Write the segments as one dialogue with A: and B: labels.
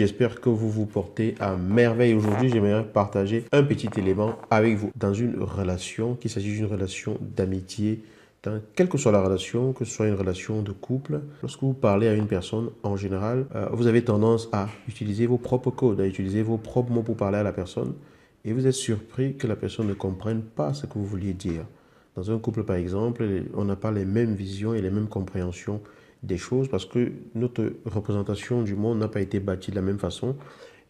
A: J'espère que vous vous portez à merveille. Aujourd'hui, j'aimerais partager un petit élément avec vous dans une relation, qu'il s'agit d'une relation d'amitié, quelle que soit la relation, que ce soit une relation de couple. Lorsque vous parlez à une personne, en général, vous avez tendance à utiliser vos propres codes, à utiliser vos propres mots pour parler à la personne. Et vous êtes surpris que la personne ne comprenne pas ce que vous vouliez dire. Dans un couple, par exemple, on n'a pas les mêmes visions et les mêmes compréhensions des choses parce que notre représentation du monde n'a pas été bâtie de la même façon.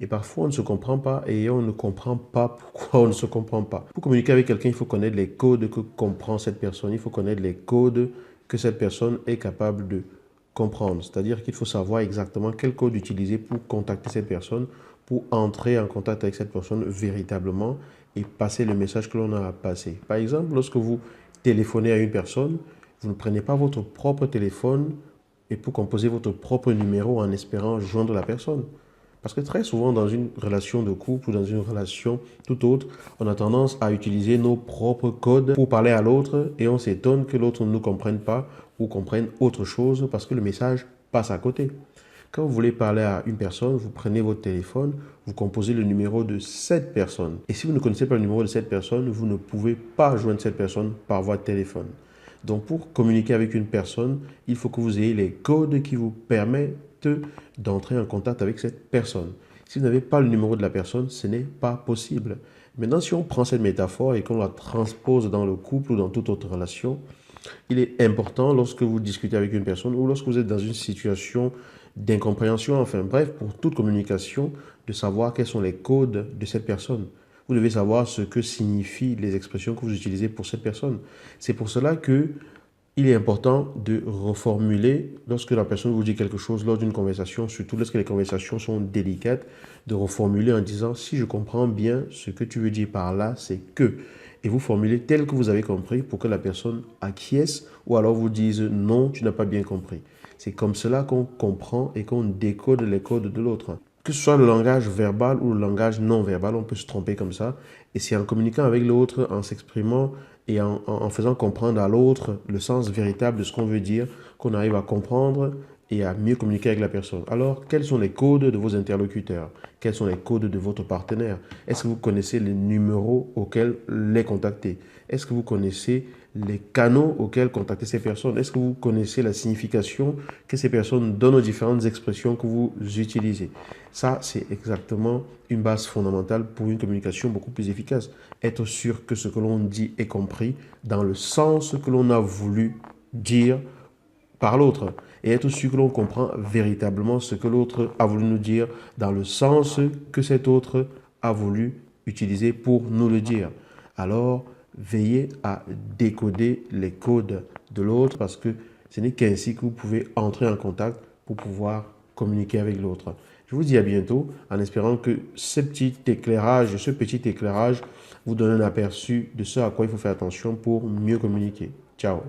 A: Et parfois, on ne se comprend pas et on ne comprend pas pourquoi on ne se comprend pas. Pour communiquer avec quelqu'un, il faut connaître les codes que comprend cette personne. Il faut connaître les codes que cette personne est capable de comprendre. C'est-à-dire qu'il faut savoir exactement quel code utiliser pour contacter cette personne, pour entrer en contact avec cette personne véritablement et passer le message que l'on a à passer. Par exemple, lorsque vous téléphonez à une personne, vous ne prenez pas votre propre téléphone et pour composer votre propre numéro en espérant joindre la personne. Parce que très souvent, dans une relation de couple ou dans une relation tout autre, on a tendance à utiliser nos propres codes pour parler à l'autre et on s'étonne que l'autre ne nous comprenne pas ou comprenne autre chose parce que le message passe à côté. Quand vous voulez parler à une personne, vous prenez votre téléphone, vous composez le numéro de cette personne. Et si vous ne connaissez pas le numéro de cette personne, vous ne pouvez pas joindre cette personne par voie de téléphone. Donc pour communiquer avec une personne, il faut que vous ayez les codes qui vous permettent d'entrer en contact avec cette personne. Si vous n'avez pas le numéro de la personne, ce n'est pas possible. Maintenant, si on prend cette métaphore et qu'on la transpose dans le couple ou dans toute autre relation, il est important lorsque vous discutez avec une personne ou lorsque vous êtes dans une situation d'incompréhension, enfin bref, pour toute communication, de savoir quels sont les codes de cette personne. Vous devez savoir ce que signifient les expressions que vous utilisez pour cette personne. C'est pour cela que il est important de reformuler lorsque la personne vous dit quelque chose lors d'une conversation, surtout lorsque les conversations sont délicates, de reformuler en disant si je comprends bien ce que tu veux dire par là, c'est que. Et vous formulez tel que vous avez compris pour que la personne acquiesce ou alors vous dise non, tu n'as pas bien compris. C'est comme cela qu'on comprend et qu'on décode les codes de l'autre. Que ce soit le langage verbal ou le langage non verbal, on peut se tromper comme ça. Et c'est en communiquant avec l'autre, en s'exprimant et en faisant comprendre à l'autre le sens véritable de ce qu'on veut dire, qu'on arrive à comprendre et à mieux communiquer avec la personne. Alors, quels sont les codes de vos interlocuteurs? Quels sont les codes de votre partenaire? Est-ce que vous connaissez les numéros auxquels les contacter? Est-ce que vous connaissez les canaux auxquels contacter ces personnes? Est-ce que vous connaissez la signification que ces personnes donnent aux différentes expressions que vous utilisez? Ça, c'est exactement une base fondamentale pour une communication beaucoup plus efficace. Être sûr que ce que l'on dit est compris dans le sens que l'on a voulu dire par l'autre et être sûr que l'on comprend véritablement ce que l'autre a voulu nous dire dans le sens que cet autre a voulu utiliser pour nous le dire. Alors, veillez à décoder les codes de l'autre parce que ce n'est qu'ainsi que vous pouvez entrer en contact pour pouvoir communiquer avec l'autre. Je vous dis à bientôt en espérant que ce petit éclairage vous donne un aperçu de ce à quoi il faut faire attention pour mieux communiquer. Ciao.